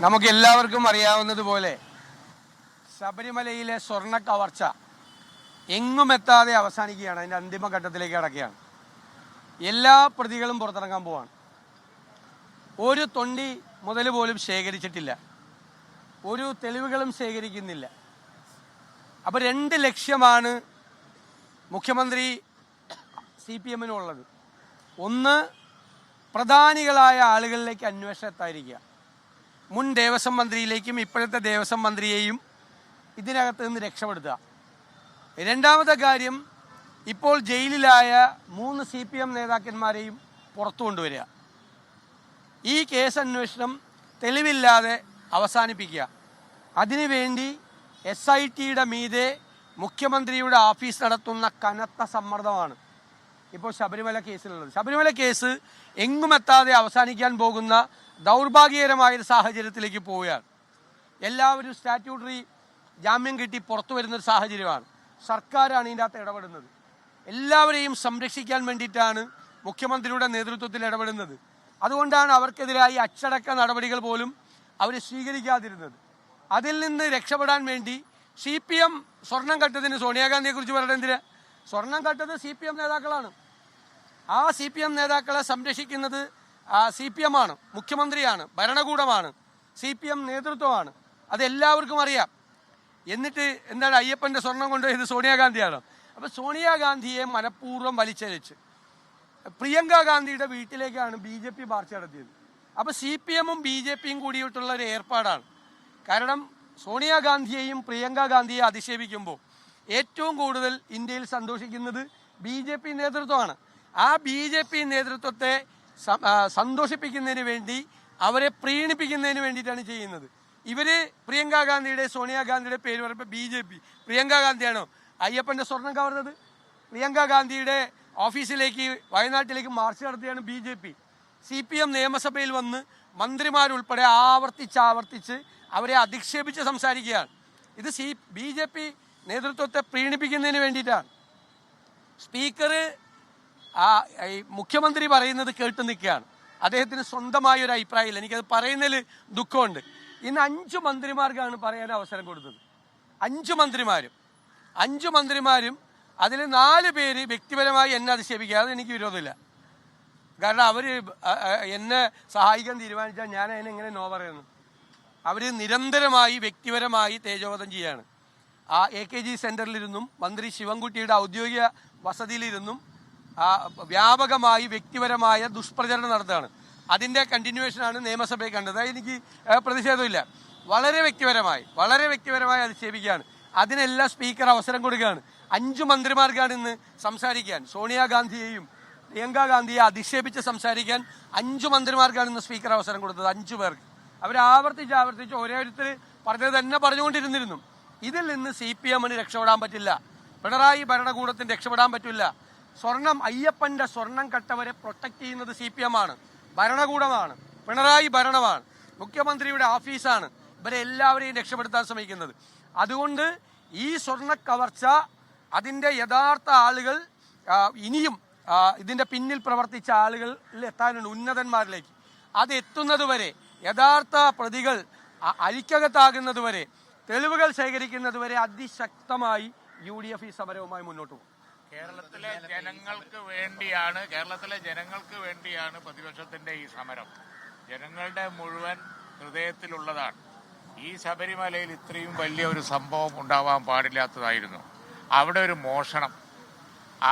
നമുക്ക് എല്ലാവർക്കും അറിയാവുന്നതുപോലെ ശബരിമലയിലെ സ്വർണ്ണ കവർച്ച എങ്ങും എത്താതെ അവസാനിക്കുകയാണ്. അതിൻ്റെ അന്തിമഘട്ടത്തിലേക്ക് കടക്കുകയാണ്. എല്ലാ പ്രതികളും പുറത്തിറങ്ങാൻ പോവാണ്. ഒരു തൊണ്ടി മുതൽ പോലും ശേഖരിച്ചിട്ടില്ല, ഒരു തെളിവുകളും ശേഖരിക്കുന്നില്ല. അപ്പോൾ രണ്ട് ലക്ഷ്യമാണ് മുഖ്യമന്ത്രി CPM-നുള്ളത്. ഒന്ന്, പ്രധാനികളായ ആളുകളിലേക്ക് അന്വേഷണം എത്താതിരിക്കുക, മുൻ ദേവസ്വം മന്ത്രിയിലേക്കും ഇപ്പോഴത്തെ ദേവസ്വം മന്ത്രിയെയും ഇതിനകത്ത് നിന്ന് രക്ഷപ്പെടുത്തുക. രണ്ടാമത്തെ കാര്യം, ഇപ്പോൾ ജയിലിലായ 3 CPM നേതാക്കന്മാരെയും പുറത്തു കൊണ്ടുവരിക. ഈ കേസ് അന്വേഷണം തെളിവില്ലാതെ അവസാനിപ്പിക്കുക. അതിനുവേണ്ടി SIT-യുടെ മീതെ മുഖ്യമന്ത്രിയുടെ ഓഫീസ് നടത്തുന്ന കനത്ത സമ്മർദ്ദമാണ് ഇപ്പോൾ ശബരിമല കേസിലുള്ളത്. ശബരിമല കേസ് എങ്ങുമെത്താതെ അവസാനിക്കാൻ പോകുന്ന ദൗർഭാഗ്യകരമായൊരു സാഹചര്യത്തിലേക്ക് പോവുകയാണ്. എല്ലാവരും സ്റ്റാറ്റ്യൂട്ടറി ജാമ്യം കിട്ടി പുറത്തു വരുന്നൊരു സാഹചര്യമാണ്. സർക്കാരാണ് ഇതിൻ്റെ അകത്ത് ഇടപെടുന്നത്. എല്ലാവരെയും സംരക്ഷിക്കാൻ വേണ്ടിയിട്ടാണ് മുഖ്യമന്ത്രിയുടെ നേതൃത്വത്തിൽ ഇടപെടുന്നത്. അതുകൊണ്ടാണ് അവർക്കെതിരായി അച്ചടക്ക നടപടികൾ പോലും അവർ സ്വീകരിക്കാതിരുന്നത്. അതിൽ നിന്ന് രക്ഷപ്പെടാൻ വേണ്ടി CPM സ്വർണം കട്ടതിന് സോണിയാഗാന്ധിയെക്കുറിച്ച് പറയേണ്ട എന്തിനാ? സ്വർണം കട്ടത് CPM നേതാക്കളാണ്. ആ CPM നേതാക്കളെ സംരക്ഷിക്കുന്നത് CPM ആണ്, മുഖ്യമന്ത്രിയാണ്, ഭരണകൂടമാണ്, CPM നേതൃത്വമാണ്. അതെല്ലാവർക്കും അറിയാം. എന്നിട്ട് എന്താണ് അയ്യപ്പൻ്റെ സ്വർണം കൊണ്ടുപോയത്? സോണിയാഗാന്ധിയാണോ? അപ്പോൾ സോണിയാഗാന്ധിയെ മനഃപൂർവ്വം വലിച്ചഴിച്ച് പ്രിയങ്ക ഗാന്ധിയുടെ വീട്ടിലേക്കാണ് BJP മാർച്ച് നടത്തിയത്. അപ്പോൾ CPM-ഉം BJP-യും കൂടിയിട്ടുള്ള ഒരു ഏർപ്പാടാണ്. കാരണം സോണിയാഗാന്ധിയെയും പ്രിയങ്ക ഗാന്ധിയെ അധിക്ഷേപിക്കുമ്പോൾ ഏറ്റവും കൂടുതൽ ഇന്ത്യയിൽ സന്തോഷിക്കുന്നത് BJP നേതൃത്വമാണ്. ആ BJP നേതൃത്വത്തെ സന്തോഷിപ്പിക്കുന്നതിന് വേണ്ടി, അവരെ പ്രീണിപ്പിക്കുന്നതിന് വേണ്ടിയിട്ടാണ് ചെയ്യുന്നത്. ഇവർ പ്രിയങ്ക ഗാന്ധിയുടെ സോണിയാഗാന്ധിയുടെ പേര് പറയുമ്പോൾ BJP, പ്രിയങ്ക ഗാന്ധിയാണോ അയ്യപ്പൻ്റെ സ്വർണം കവർന്നത്? പ്രിയങ്ക ഗാന്ധിയുടെ ഓഫീസിലേക്ക് വയനാട്ടിലേക്ക് മാർച്ച് നടത്തിയാണ് BJP. CPM നിയമസഭയിൽ വന്ന് മന്ത്രിമാരുൾപ്പെടെ ആവർത്തിച്ച് അവരെ അധിക്ഷേപിച്ച് സംസാരിക്കുകയാണ്. ഇത് BJP നേതൃത്വത്തെ പ്രീണിപ്പിക്കുന്നതിന് വേണ്ടിയിട്ടാണ്. സ്പീക്കർ മുഖ്യമന്ത്രി പറയുന്നത് കേട്ട് നിൽക്കുകയാണ്. അദ്ദേഹത്തിന് സ്വന്തമായ ഒരു അഭിപ്രായമില്ല. എനിക്കത് പറയുന്നതിൽ ദുഃഖമുണ്ട്. ഇന്ന് 5 മന്ത്രിമാർക്കാണ് പറയാൻ അവസരം കൊടുത്തത്. 5 മന്ത്രിമാരും അതിൽ 4 പേര് വ്യക്തിപരമായി എന്നെ അധിക്ഷേപിക്കാതെ എനിക്ക് വിരോധമില്ല. കാരണം അവർ എന്നെ സഹായിക്കാൻ തീരുമാനിച്ചാൽ ഞാൻ അതിനെങ്ങനെ നോ പറയുന്നു? അവർ നിരന്തരമായി വ്യക്തിപരമായി തേജോവധം ചെയ്യാണ്. AKG സെൻറ്ററിലിരുന്നും മന്ത്രി ശിവൻകുട്ടിയുടെ ഔദ്യോഗിക വസതിയിലിരുന്നും വ്യാപകമായി വ്യക്തിപരമായ ദുഷ്പ്രചരണം നടത്തുകയാണ്. അതിൻ്റെ കണ്ടിന്യൂവേഷനാണ് നിയമസഭയിൽ കണ്ടത്. എനിക്ക് പ്രതിഷേധമില്ല. വളരെ വ്യക്തിപരമായി അധിക്ഷേപിക്കുകയാണ്. അതിനെല്ലാം സ്പീക്കർ അവസരം കൊടുക്കുകയാണ്. 5 മന്ത്രിമാർക്കാണ് ഇന്ന് സംസാരിക്കാൻ. സോണിയാഗാന്ധിയെയും പ്രിയങ്ക ഗാന്ധിയെ അധിക്ഷേപിച്ച് സംസാരിക്കാൻ 5 മന്ത്രിമാർക്കാണ് ഇന്ന് സ്പീക്കർ അവസരം കൊടുത്തത്. 5 പേർക്ക്. അവർ ആവർത്തിച്ച് ഓരോരുത്തർ പറഞ്ഞത് തന്നെ പറഞ്ഞുകൊണ്ടിരുന്നിരുന്നു. ഇതിൽ നിന്ന് CPM-ന് രക്ഷപ്പെടാൻ പറ്റില്ല. പിണറായി ഭരണകൂടത്തിന് രക്ഷപ്പെടാൻ പറ്റില്ല. അയ്യപ്പൻ്റെ സ്വർണം കട്ടവരെ പ്രൊട്ടക്ട് ചെയ്യുന്നത് CPM-ആണ്, ഭരണകൂടമാണ്, പിണറായി ഭരണമാണ്, മുഖ്യമന്ത്രിയുടെ ഓഫീസാണ് ഇവരെ എല്ലാവരെയും രക്ഷപ്പെടുത്താൻ ശ്രമിക്കുന്നത്. അതുകൊണ്ട് ഈ സ്വർണ്ണ കവർച്ച, അതിൻ്റെ യഥാർത്ഥ ആളുകൾ, ഇനിയും ഇതിൻ്റെ പിന്നിൽ പ്രവർത്തിച്ച ആളുകളിൽ എത്താനുണ്ട്, ഉന്നതന്മാരിലേക്ക്. അത് എത്തുന്നതുവരെ, യഥാർത്ഥ പ്രതികൾ അരിക്കകത്താകുന്നതുവരെ, തെളിവുകൾ ശേഖരിക്കുന്നതുവരെ അതിശക്തമായി UDF ഈ സമരവുമായി മുന്നോട്ട് പോകും. കേരളത്തിലെ ജനങ്ങൾക്ക് വേണ്ടിയാണ് പ്രതിപക്ഷത്തിന്റെ ഈ സമരം. ജനങ്ങളുടെ മുഴുവൻ ഹൃദയത്തിലുള്ളതാണ്. ഈ ശബരിമലയിൽ ഇത്രയും വലിയ ഒരു സംഭവം ഉണ്ടാവാൻ പാടില്ലാത്തതായിരുന്നു. അവിടെ ഒരു മോഷണം,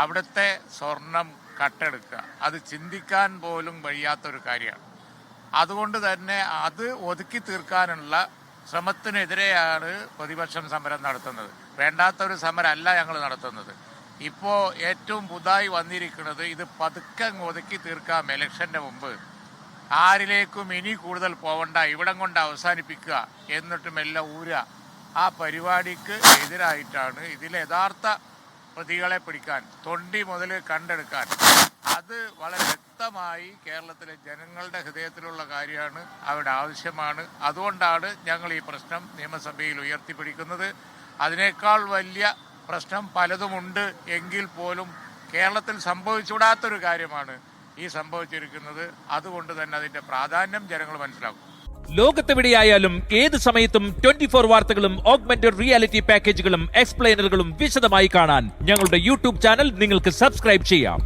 അവിടുത്തെ സ്വർണം കട്ടെടുക്കുക, അത് ചിന്തിക്കാൻ പോലും കഴിയാത്തൊരു കാര്യമാണ്. അതുകൊണ്ട് തന്നെ അത് ഒതുക്കി തീർക്കാനുള്ള ശ്രമത്തിനെതിരെയാണ് പ്രതിപക്ഷം സമരം നടത്തുന്നത്. വേണ്ടാത്തൊരു സമരമല്ല ഞങ്ങൾ നടത്തുന്നത്. ഇപ്പോൾ ഏറ്റവും പുതുതായി വന്നിരിക്കുന്നത് ഇത് പതുക്കെ ഒതുക്കി തീർക്കാം, ഇലക്ഷൻ്റെ മുമ്പ് ആരിലേക്കും ഇനി കൂടുതൽ പോവണ്ട, ഇവിടം കൊണ്ട് അവസാനിപ്പിക്കുക, എന്നിട്ടും എല്ലാം ഊരുക. ആ പരിപാടിക്ക് എതിരായിട്ടാണ് ഇതിൽ യഥാർത്ഥ പ്രതികളെ പിടിക്കാൻ, തൊണ്ടി മുതൽ കണ്ടെടുക്കാൻ. അത് വളരെ വ്യക്തമായി കേരളത്തിലെ ജനങ്ങളുടെ ഹൃദയത്തിലുള്ള കാര്യമാണ്, അവരുടെ ആവശ്യമാണ്. അതുകൊണ്ടാണ് ഞങ്ങൾ ഈ പ്രശ്നം നിയമസഭയിൽ ഉയർത്തിപ്പിടിക്കുന്നത്. അതിനേക്കാൾ വലിയ പ്രശ്നം പലതുമുണ്ട് എങ്കിൽ പോലും കേരളത്തിൽ സംഭവിച്ചുകൂടാത്തൊരു കാര്യമാണ് ഈ സംഭവിച്ചിരിക്കുന്നത്. അതുകൊണ്ട് തന്നെ അതിൻ്റെ പ്രാധാന്യം ജനങ്ങൾ മനസ്സിലാക്കും. ലോകത്തെവിടെയായാലും ഏത് സമയത്തും 24 വാർത്തകളും ഓഗ്മെന്റഡ് റിയാലിറ്റി പാക്കേജുകളും എക്സ്പ്ലെയിനറുകളും വിശദമായി കാണാൻ ഞങ്ങളുടെ യൂട്യൂബ് ചാനൽ നിങ്ങൾക്ക് സബ്സ്ക്രൈബ് ചെയ്യാം.